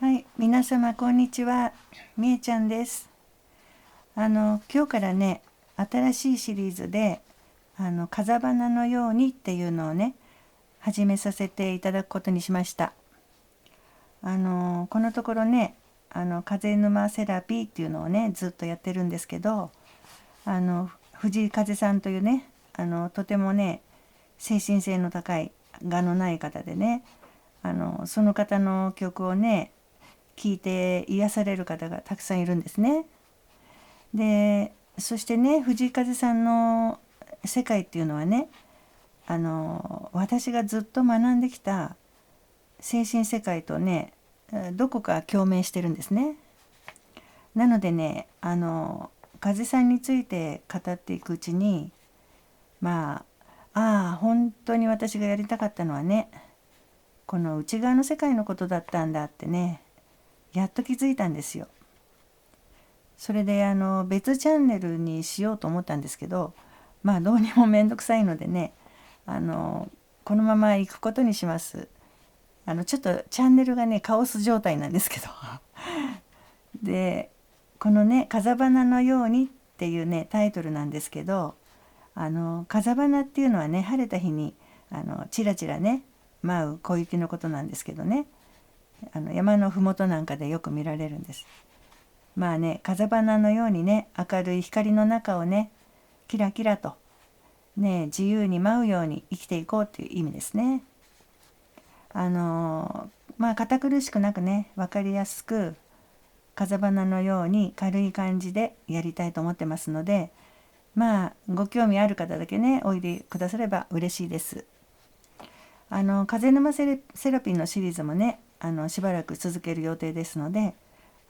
はい、皆様こんにちは。みえちゃんです。今日からね、新しいシリーズで、風花のようにっていうのをね、始めさせていただくことにしました。このところね、風沼セラピーっていうのをね、ずっとやってるんですけど、藤井風さんというね、とてもね、精神性の高い、我のない方でね、その方の曲をね、聞いて癒される方がたくさんいるんですね。で、そしてね、藤井風さんの世界っていうのはね、私がずっと学んできた精神世界とね、どこか共鳴してるんですね。なのでね、風さんについて語っていくうちに、本当に私がやりたかったのはね、この内側の世界のことだったんだってね、やっと気づいたんですよ。それで別チャンネルにしようと思ったんですけど、どうにもめんどくさいのでね、このまま行くことにします。ちょっとチャンネルがねカオス状態なんですけどでこのね「風花のように」っていうねタイトルなんですけど、風花っていうのはね晴れた日にチラチラね舞う小雪のことなんですけどね、山の麓なんかでよく見られるんです。風花のようにね明るい光の中をねキラキラとね自由に舞うように生きていこうっていう意味ですね。堅苦しくなくね分かりやすく風花のように軽い感じでやりたいと思ってますので、ご興味ある方だけねおいでくだされば嬉しいです。風沼セラピーのシリーズもねしばらく続ける予定ですので、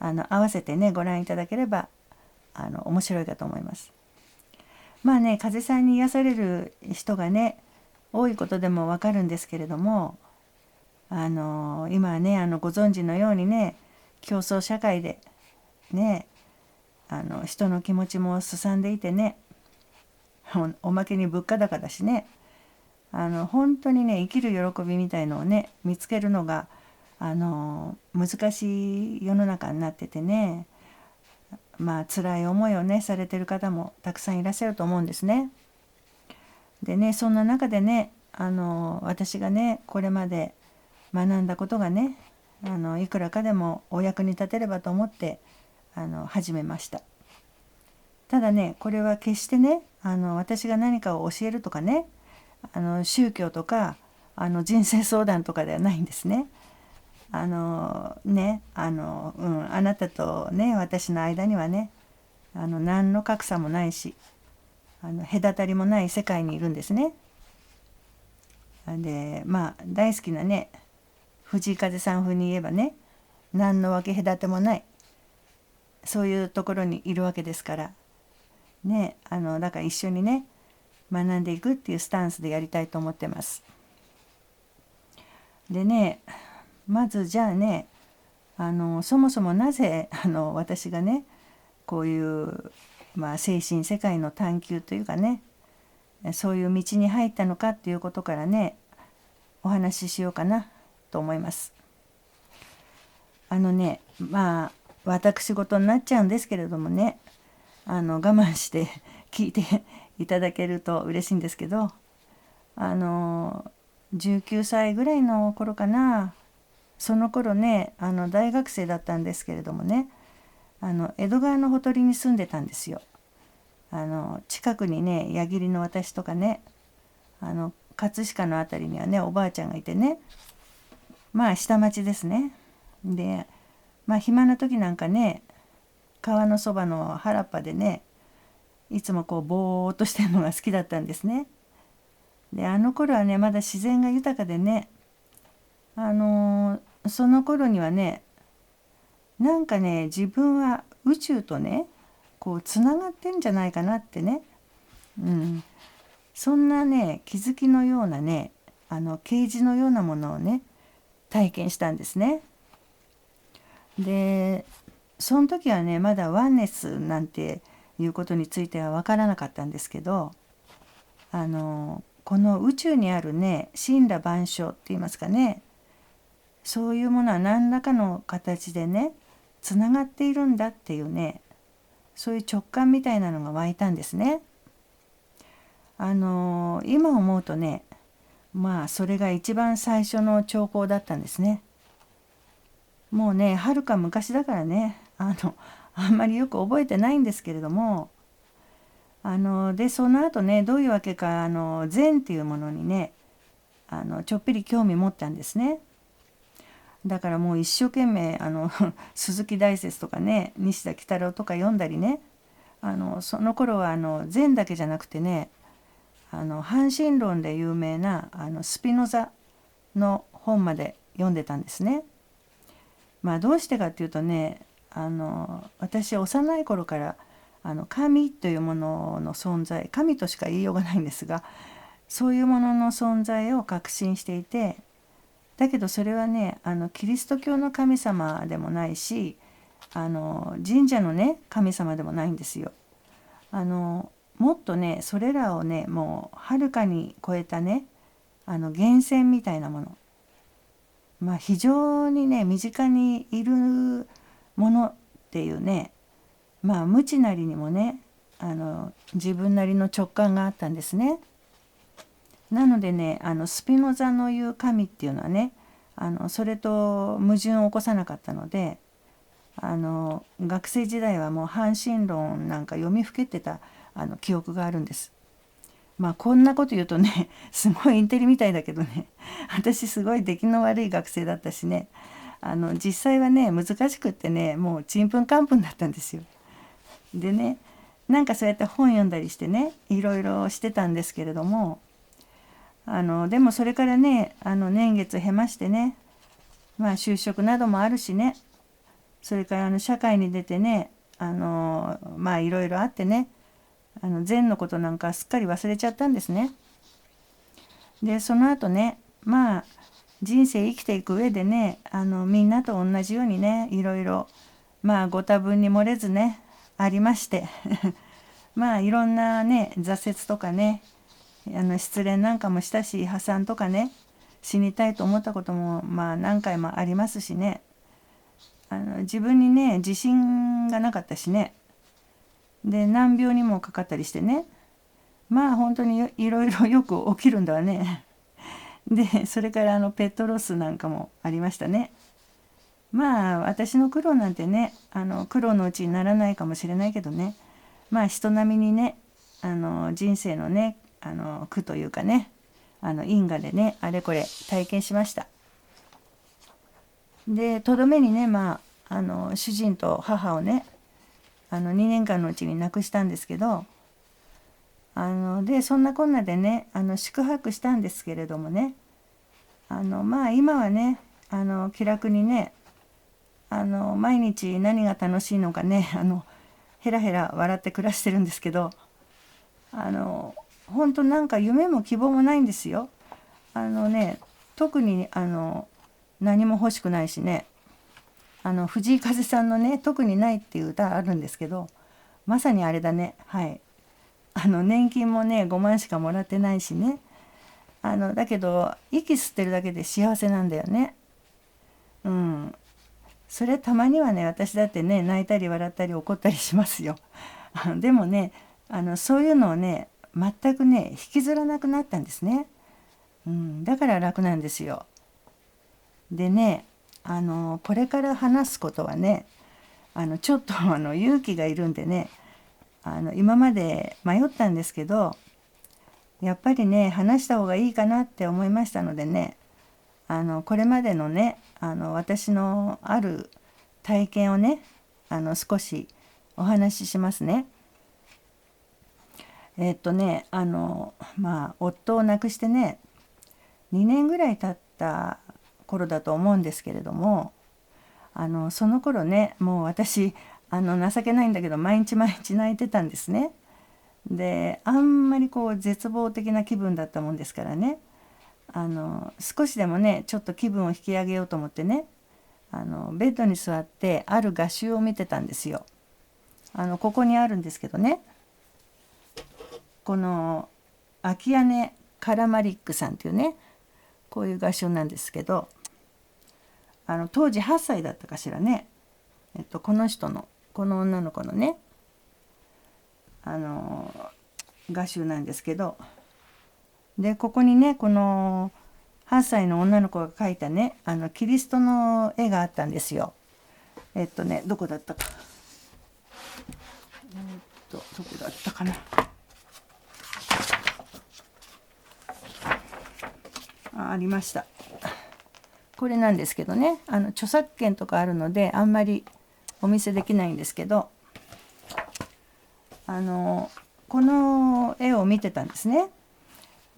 合わせてねご覧いただければ面白いかと思います。風さんに癒される人がね多いことでもわかるんですけれども、今はねご存知のようにね競争社会でね人の気持ちもすさんでいてね、おまけに物価高だしね、本当にね生きる喜びみたいのをね見つけるのが難しい世の中になっててね、辛い思いをねされてる方もたくさんいらっしゃると思うんですね。でねそんな中でね私がねこれまで学んだことがねいくらかでもお役に立てればと思って始めました。ただねこれは決してね私が何かを教えるとかね宗教とか人生相談とかではないんですね。あなたとね私の間にはね何の格差もないし隔たりもない世界にいるんですね。で大好きなね藤井風さん風に言えばね何の分け隔てもないそういうところにいるわけですからね、だから一緒にね学んでいくっていうスタンスでやりたいと思ってます。でねまずじゃあねそもそもなぜ私がねこういう、精神世界の探求というかねそういう道に入ったのかっていうことからねお話ししようかなと思います。私事になっちゃうんですけれどもね我慢して聞いていただけると嬉しいんですけど、19歳ぐらいの頃かな、その頃ね大学生だったんですけれどもね江戸川のほとりに住んでたんですよ。近くにね矢切の私とかね葛飾の辺りにはねおばあちゃんがいてね下町ですね。で暇な時なんかね川のそばの原っぱでねいつもこうぼーっとしてるのが好きだったんですね。であの頃はねまだ自然が豊かでねその頃にはねなんかね自分は宇宙とねこうつながってんじゃないかなってね、うん、そんなね気づきのようなね啓示のようなものをね体験したんですね。でその時はねまだワンネスなんていうことについては分からなかったんですけどこの宇宙にあるね森羅万象って言いますかねそういうものは何らかの形でねつながっているんだっていうね、そういう直感みたいなのが湧いたんですね。今思うとね、それが一番最初の兆候だったんですね。もうねはるか昔だからね、あんまりよく覚えてないんですけれども、でその後ねどういうわけか禅っていうものにねちょっぴり興味持ったんですね。だからもう一生懸命鈴木大拙とかね西田喜太郎とか読んだりね、その頃は禅だけじゃなくてね半神論で有名なスピノザの本まで読んでたんですね。どうしてかっていうとね、私幼い頃から神というものの存在、神としか言いようがないんですが、そういうものの存在を確信していて、だけどそれはねキリスト教の神様でもないし神社のね神様でもないんですよ。もっとねそれらをねもうはるかに超えたね源泉みたいなもの、非常にね身近にいるものっていうね、無知なりにもね自分なりの直感があったんですね。なのでねスピノザの言う神っていうのはねそれと矛盾を起こさなかったので、学生時代はもう半神論なんか読みふけてた記憶があるんです。こんなこと言うとねすごいインテリみたいだけどね、私すごい出来の悪い学生だったしね、実際はね難しくってねもうちんぷんかんぷんだったんですよ。でねなんかそうやって本読んだりしてねいろいろしてたんですけれども、でもそれからね年月経ましてね、就職などもあるしね、それから社会に出てねいろいろあってね禅のことなんかすっかり忘れちゃったんですね。でその後ね人生生きていく上でねみんなと同じようにねいろいろご多分に漏れずねありましていろんなね挫折とかね失恋なんかもしたし、破産とかね死にたいと思ったことも何回もありますしね、自分にね自信がなかったしね、で難病にもかかったりしてね、本当にいろいろよく起きるんだわね。でそれからペットロスなんかもありましたね。私の苦労なんてね苦労のうちにならないかもしれないけどね、人並みにね人生のね苦というかね因果でねあれこれ体験しました。でとどめにね主人と母をね2年間のうちに亡くしたんですけど、でそんなこんなでね宿泊したんですけれどもね今はね気楽にね毎日何が楽しいのかねヘラヘラ笑って暮らしてるんですけど、本当なんか夢も希望もないんですよ。特に何も欲しくないしね、藤井風さんのね特にないっていう歌あるんですけど、まさにあれだね。はい。年金もね5万しかもらってないしね、だけど息吸ってるだけで幸せなんだよね。うん。それたまにはね私だってね泣いたり笑ったり怒ったりしますよ。でもねそういうのをね全くね引きずらなくなったんですね。だから楽なんですよ。でねこれから話すことはねちょっと勇気がいるんでね今まで迷ったんですけど、やっぱりね話した方がいいかなって思いましたのでねこれまでのね私のある体験をね少しお話ししますね。夫を亡くしてね2年ぐらい経った頃だと思うんですけれども、その頃ねもう私情けないんだけど毎日毎日泣いてたんですね。であんまりこう絶望的な気分だったもんですからね少しでもねちょっと気分を引き上げようと思ってねベッドに座ってある画集を見てたんですよ。ここにあるんですけどね、この秋屋根カラマリックさんっていうねこういう画集なんですけど、当時8歳だったかしらね、この人のこの女の子のね画集なんですけど、でここにねこの8歳の女の子が描いたねキリストの絵があったんですよ。どこだったかどこだったかな、ありました。これなんですけどね、著作権とかあるのであんまりお見せできないんですけど、この絵を見てたんですね。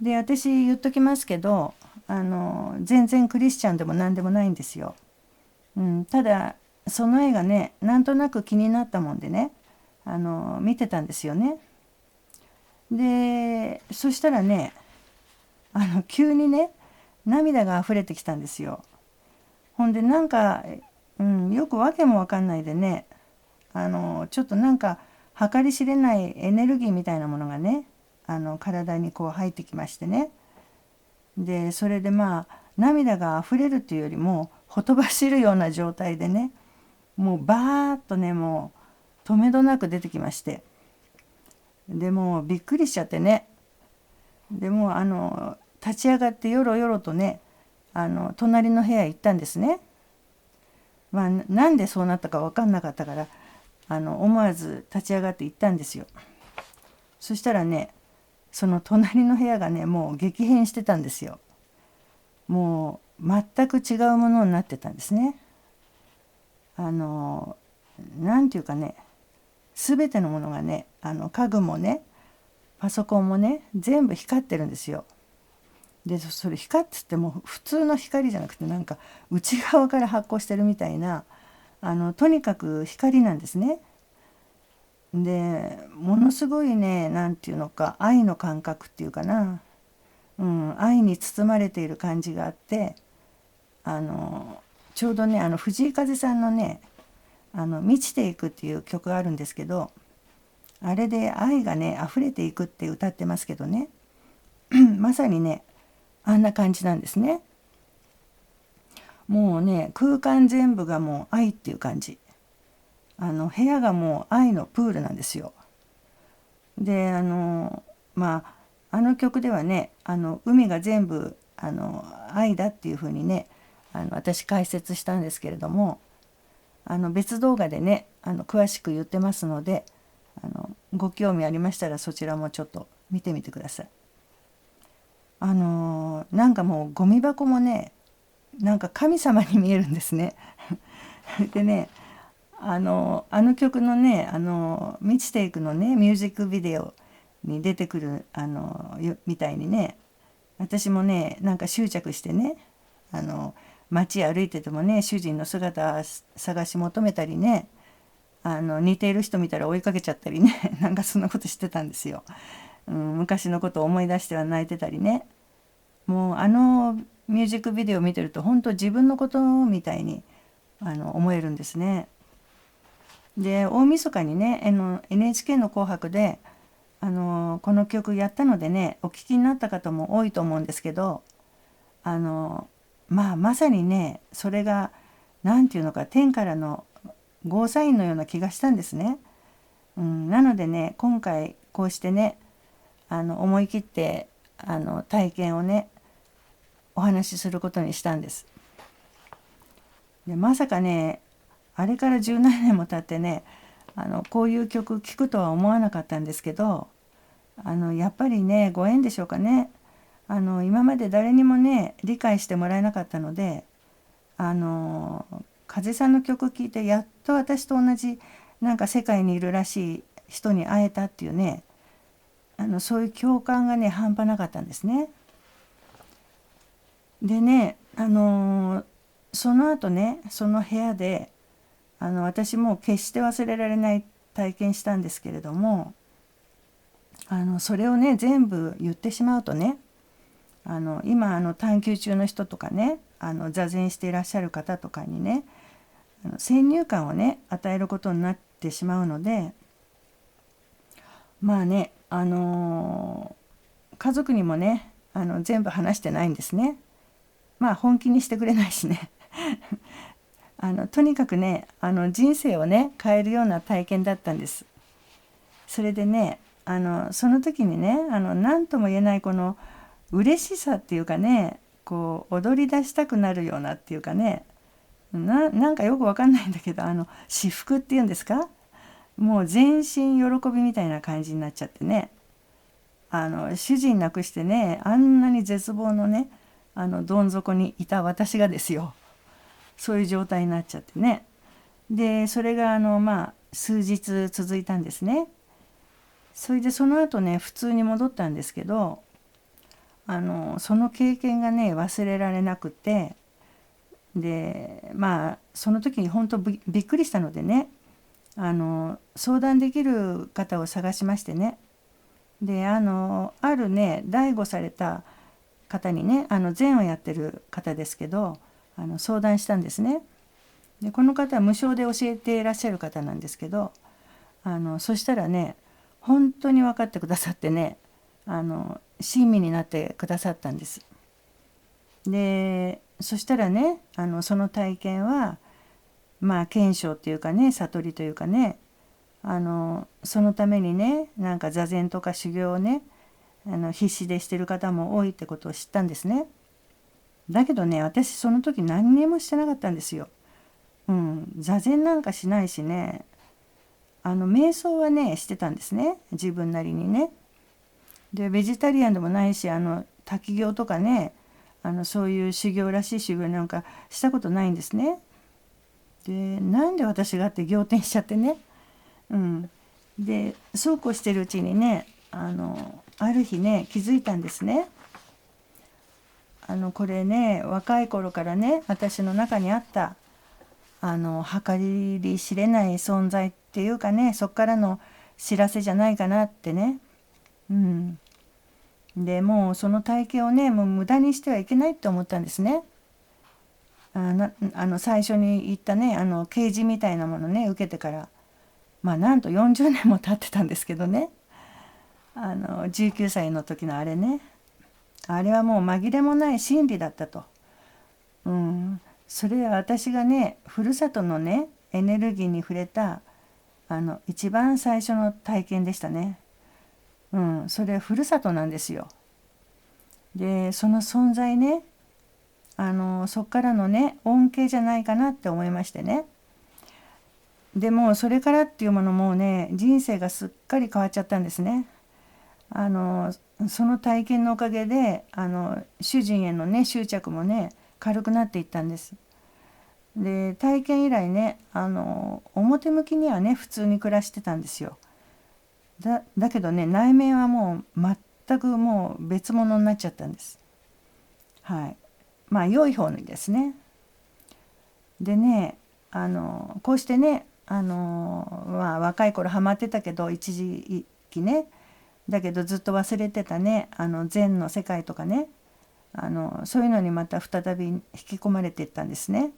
で私言っときますけど全然クリスチャンでも何でもないんですよ。ただその絵がねなんとなく気になったもんでね見てたんですよね。でそしたらね急にね涙が溢れてきたんですよ。ほんでなんか、よく訳も分かんないでねちょっとなんか計り知れないエネルギーみたいなものがね体にこう入ってきましてね。でそれでまあ涙が溢れるっていうよりもほとばしるような状態でね、もうバーッとねもう止めどなく出てきまして、でもうびっくりしちゃってね、でも立ち上がってよろよろとね隣の部屋へ行ったんですね。なんでそうなったか分かんなかったから思わず立ち上がって行ったんですよ。そしたらねその隣の部屋がねもう激変してたんですよ。もう全く違うものになってたんですね。なんていうかね、全てのものがね家具もねパソコンもね全部光ってるんですよ。でそれ光ってっても普通の光じゃなくてなんか内側から発光してるみたいなとにかく光なんですね。でものすごいねなんていうのか愛の感覚っていうかな、愛に包まれている感じがあって、ちょうどね藤井風さんのね「満ちていく」っていう曲があるんですけど、あれで愛がね溢れていくって歌ってますけどねまさにねあんな感じなんですね。もうね空間全部がもう愛っていう感じ、部屋がもう愛のプールなんですよ。であの曲ではね海が全部愛だっていうふうにね私解説したんですけれども、別動画でね詳しく言ってますのでご興味ありましたらそちらもちょっと見てみてください。なんかもうゴミ箱もねなんか神様に見えるんですねでね曲のね満ちていくのねミュージックビデオに出てくるみたいにね、私もねなんか執着してね街歩いててもね主人の姿探し求めたりね似ている人見たら追いかけちゃったりねなんかそんなことしてたんですよ。昔のことを思い出しては泣いてたりね、もうミュージックビデオを見てると本当自分のことみたいに思えるんですね。で大晦日にねNHK の「紅白」でこの曲やったのでねお聴きになった方も多いと思うんですけど、まさにねそれが何て言うのか天からのゴーサインのような気がしたんですね。なのでね今回こうしてね思い切って体験をねお話しすることにしたんです。でまさかねあれから十何年も経ってねこういう曲聴くとは思わなかったんですけど、やっぱりねご縁でしょうかね。今まで誰にもね理解してもらえなかったので風さんの曲聴いてやっと私と同じなんか世界にいるらしい人に会えたっていうねそういう共感がね半端なかったんですね。でねその後ねその部屋で私も決して忘れられない体験したんですけれども、それをね全部言ってしまうとね今探究中の人とかね座禅していらっしゃる方とかにね先入観をね与えることになってしまうので、まあね家族にもね全部話してないんですね。まあ本気にしてくれないしねとにかくね人生をね変えるような体験だったんです。それでねその時にね何とも言えないこの嬉しさっていうかねこう踊り出したくなるようなっていうかねなんかよくわかんないんだけど至福っていうんですか、もう全身喜びみたいな感じになっちゃってね、主人亡くしてねあんなに絶望のねどん底にいた私がですよ、そういう状態になっちゃってね。でそれが数日続いたんですね。それでその後ね普通に戻ったんですけど、その経験がね忘れられなくて、でその時に本当びっくりしたのでね相談できる方を探しましてね、であるね逮捕された方にね禅をやってる方ですけど相談したんですね。でこの方は無償で教えていらっしゃる方なんですけど、そしたらね本当に分かってくださってね親身になってくださったんです。でそしたらねその体験は賢章っていうかね悟りというかねそのためにねなんか座禅とか修行をね必死でしてる方も多いってことを知ったんですね。だけどね私その時何にもしてなかったんですよ。座禅なんかしないしね瞑想はねしてたんですね自分なりにね。でベジタリアンでもないし滝行とかねそういう修行らしい修行なんかしたことないんですね。でなんで私がって仰天しちゃってね、でそうこうしてるうちにねある日ね気づいたんですね。これね若い頃からね私の中にあった計り知れない存在っていうかね、そっからの知らせじゃないかなってね。でもうその体験をねもう無駄にしてはいけないって思ったんですね。最初に言ったね啓示みたいなものね受けてからなんと40年も経ってたんですけどね、19歳の時のあれね、あれはもう紛れもない真理だったと。それは私がねふるさとのねエネルギーに触れた一番最初の体験でしたね。それはふるさとなんですよ。でその存在ねそっからのね恩恵じゃないかなって思いましてね。でもそれからっていうものもね人生がすっかり変わっちゃったんですね。その体験のおかげで主人へのね執着もね軽くなっていったんです。で体験以来ね表向きにはね普通に暮らしてたんですよ。だけどね内面はもう全くもう別物になっちゃったんです。はい。良い方にですね。でねこうしてね若い頃ハマってたけど一時期ね、だけどずっと忘れてたね禅の世界とかねそういうのにまた再び引き込まれていったんですね。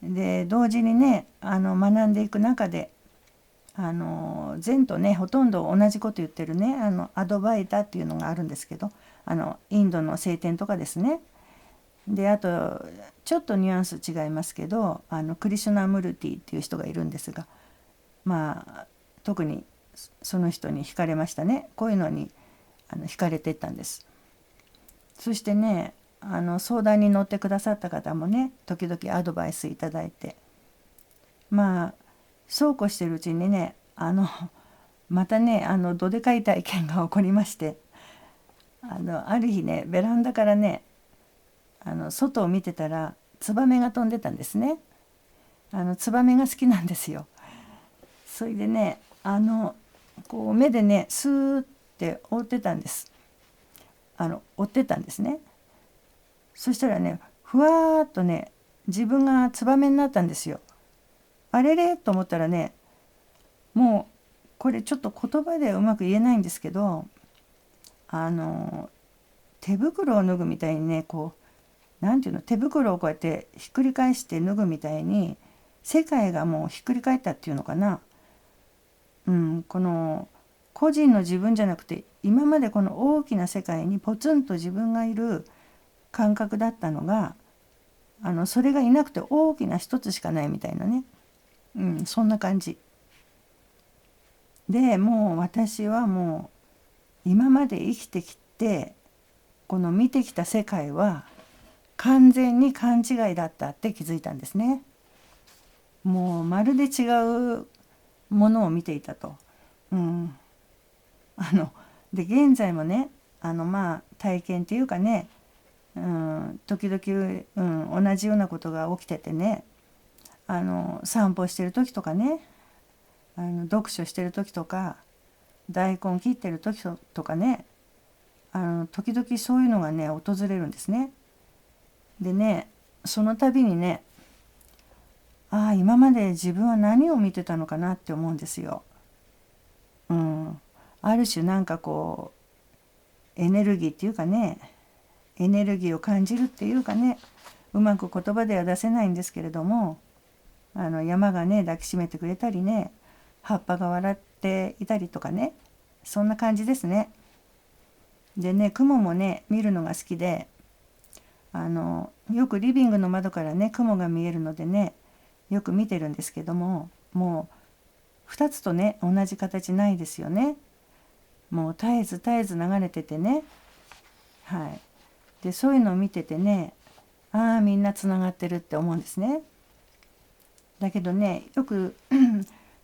で同時にね学んでいく中で禅とねほとんど同じこと言ってるねアドバイタっていうのがあるんですけどインドの聖典とかですね。であとちょっとニュアンス違いますけどクリシュナムルティっていう人がいるんですが、特にその人に惹かれましたね。こういうのに惹かれていったんです。そしてね相談に乗ってくださった方もね時々アドバイスいただいて、そうこうしてるうちにねまたねどでかい体験が起こりまして、ある日ねベランダからね外を見てたらツバメが飛んでたんですね。ツバメが好きなんですよ。それでねこう目でねスーって追ってたんです。追ってたんですね。そしたらねふわーっとね自分がツバメになったんですよ。あれれと思ったらねもうこれちょっと言葉でうまく言えないんですけど手袋を脱ぐみたいにねこうなんていうの手袋をこうやってひっくり返して脱ぐみたいに世界がもうひっくり返ったっていうのかな。この個人の自分じゃなくて今までこの大きな世界にポツンと自分がいる感覚だったのがそれがいなくて大きな一つしかないみたいなね、そんな感じで、もう私はもう今まで生きてきてこの見てきた世界は完全に勘違いだったって気づいたんですね。もうまるで違うものを見ていたと。うん、で現在もね体験っていうかね、時々、同じようなことが起きててね、散歩してる時とかね、読書してる時とか大根切ってる時とかね、時々そういうのがね訪れるんですね。でね、その度にね、今まで自分は何を見てたのかなって思うんですよ。ある種なんかこうエネルギーっていうかね、エネルギーを感じるっていうかね、うまく言葉では出せないんですけれども、山がね抱きしめてくれたりね、葉っぱが笑っていたりとかね、そんな感じですね。でね、雲もね見るのが好きで、よくリビングの窓からね雲が見えるのでね、よく見てるんですけども、もう2つとね同じ形ないですよね。もう絶えず絶えず流れててね、でそういうのを見ててね、みんなつながってるって思うんですね。だけどね、よく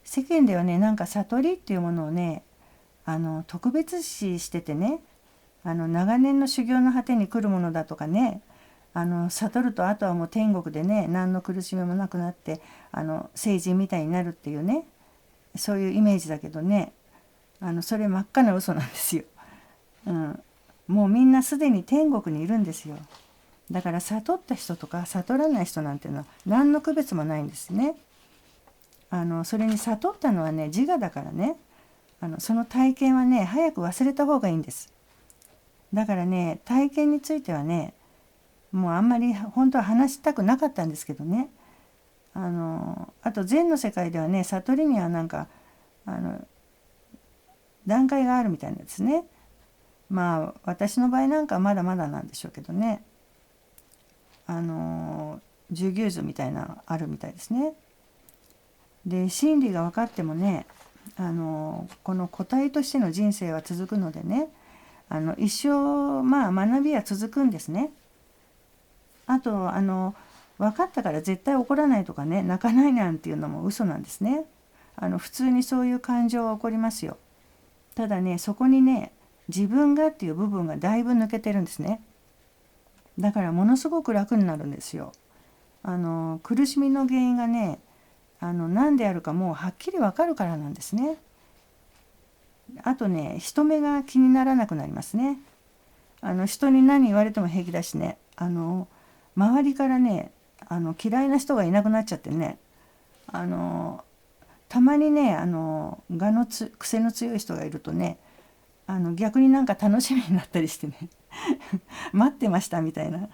世間ではね、なんか悟りっていうものをね特別視しててね、長年の修行の果てに来るものだとかね、悟るとあとはもう天国でね何の苦しみもなくなって聖人みたいになるっていうね、そういうイメージだけどね、それ真っ赤な嘘なんですよ。もうみんなすでに天国にいるんですよ。だから悟った人とか悟らない人なんていうのは何の区別もないんですね。それに悟ったのはね自我だからね、その体験はね早く忘れた方がいいんです。だからね、体験についてはねもうあんまり本当は話したくなかったんですけどね、あと禅の世界ではね、悟りにはなんか段階があるみたいなんですね。私の場合なんかはまだまだなんでしょうけどね、十牛図みたいなのあるみたいですね。で真理が分かってもね、この個体としての人生は続くのでね、一生学びは続くんですね。あと分かったから絶対怒らないとかね、泣かないなんていうのも嘘なんですね。普通にそういう感情は起こりますよ。ただね、そこにね自分がっていう部分がだいぶ抜けてるんですね。だからものすごく楽になるんですよ。苦しみの原因がね何であるかもうはっきりわかるからなんですね。あとね、人目が気にならなくなりますね。人に何言われても平気だしね、周りからね嫌いな人がいなくなっちゃってね、たまにね癖の強い人がいるとね、逆になんか楽しみになったりしてね待ってましたみたいな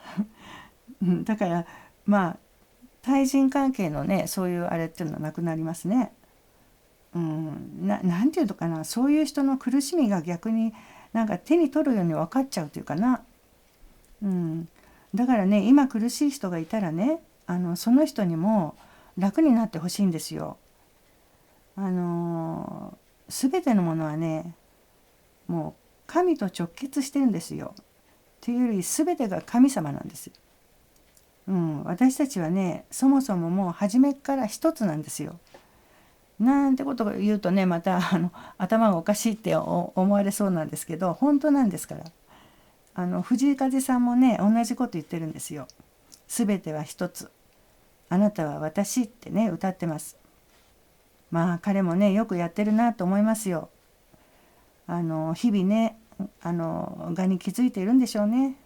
だから対人関係のねそういうあれっていうのはなくなりますね。なんていうのかな、そういう人の苦しみが逆になんか手に取るように分かっちゃうというかな。だからね、今苦しい人がいたらね、その人にも楽になってほしいんですよ。全てのものはねもう神と直結してるんですよ。というより全てが神様なんです。私たちはねそもそももう初めから一つなんですよ。なんてことを言うとね、また頭がおかしいって思われそうなんですけど、本当なんですから。藤井風さんもね同じこと言ってるんですよ。すべては一つ、あなたは私ってね歌ってます。彼もねよくやってるなと思いますよ。日々ね蛾に気づいているんでしょうね。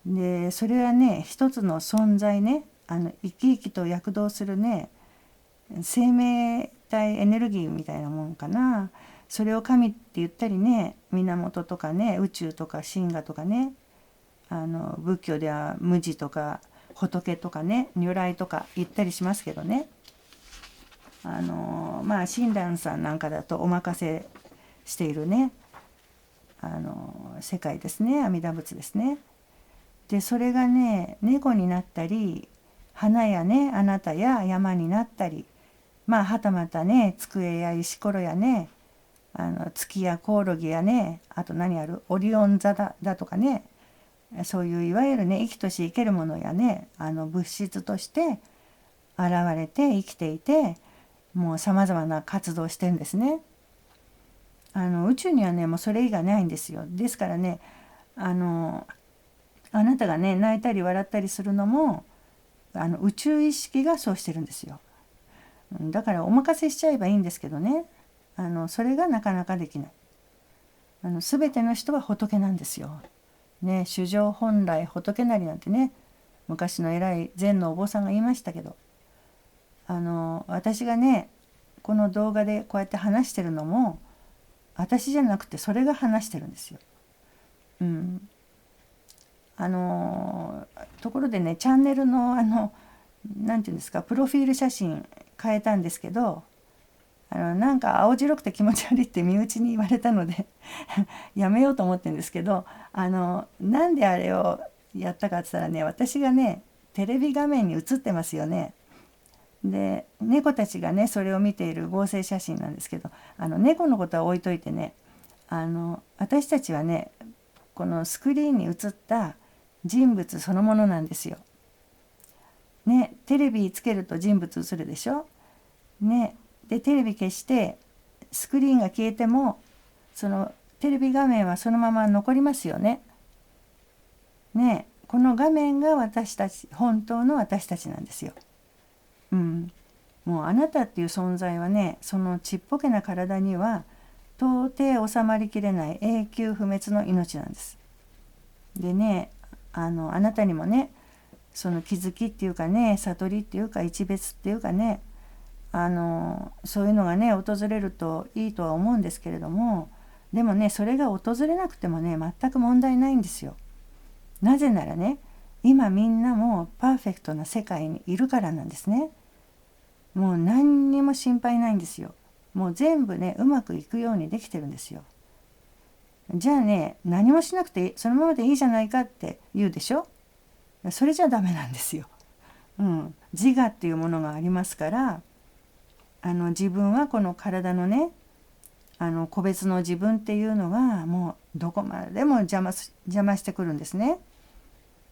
でそれはね一つの存在ね、生き生きと躍動するね生命体エネルギーみたいなもんかな。それを神って言ったりね、源とかね宇宙とか神親とかね、仏教では無慈とか仏とかね如来とか言ったりしますけどね、親鸞さんなんかだとお任せしているね世界ですね、阿弥陀仏ですね。でそれがね猫になったり、花やねあなたや山になったり、まあはたまたね机や石ころやね、月やコオロギやね、あと何あるオリオン座だとかね、そういういわゆるね生きとし生けるものやね、物質として現れて生きていて、もうさまざまな活動をしてるんですね。宇宙にはねもうそれ以外ないんですよ。ですからね、あなたがね泣いたり笑ったりするのも宇宙意識がそうしてるんですよ。だからお任せしちゃえばいいんですけどね、それがなかなかできない。全ての人は仏なんですよ。ね、衆生本来仏なりなんてね、昔の偉い禅のお坊さんが言いましたけど、私がねこの動画でこうやって話してるのも私じゃなくてそれが話してるんですよ。うん、ところでねチャンネルのなんていうんですか、プロフィール写真変えたんですけど、なんか青白くて気持ち悪いって身内に言われたのでやめようと思ってるんですけど、なんであれをやったかって言ったらね、私がねテレビ画面に映ってますよね。で猫たちがねそれを見ている合成写真なんですけど、猫のことは置いといてね、私たちはねこのスクリーンに映った人物そのものなんですよ。ね、テレビつけると人物映るでしょ。ね、でテレビ消してスクリーンが消えてもそのテレビ画面はそのまま残りますよね。ね、この画面が私たち、本当の私たちなんですよ。うん、もうあなたっていう存在はね、そのちっぽけな体には到底収まりきれない永久不滅の命なんです。でね、あなたにもねその気づきっていうかね、悟りっていうか一別っていうかね、そういうのがね訪れるといいとは思うんですけれども、でもねそれが訪れなくてもね全く問題ないんですよ。なぜならね、今みんなもパーフェクトな世界にいるからなんですね。もう何にも心配ないんですよ。もう全部ねうまくいくようにできてるんですよ。じゃあね何もしなくてそのままでいいじゃないかって言うでしょ。それじゃダメなんですよ。自我っていうものがありますから、自分はこの体のね個別の自分っていうのがもうどこまでも邪魔してくるんですね。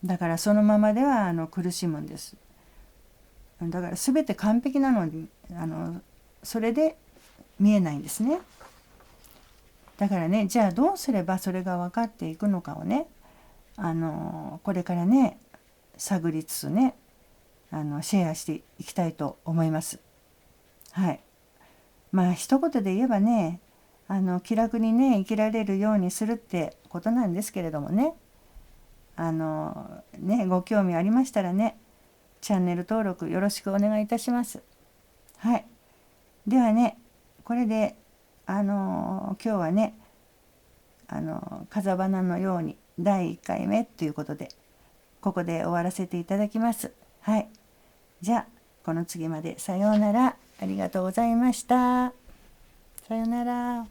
だからそのままでは苦しむんです。だから全て完璧なのにそれで見えないんですね。だからね、じゃあどうすればそれが分かっていくのかをね、これからね探りつつねシェアしていきたいと思います。はい。まあ一言で言えばね、気楽にね生きられるようにするってことなんですけれどもね、ご興味ありましたらねチャンネル登録よろしくお願いいたします。はい。ではね、これで今日はね風花のように第1回目ということでここで終わらせていただきます。はい。じゃあこの次までさようなら。ありがとうございました。さようなら。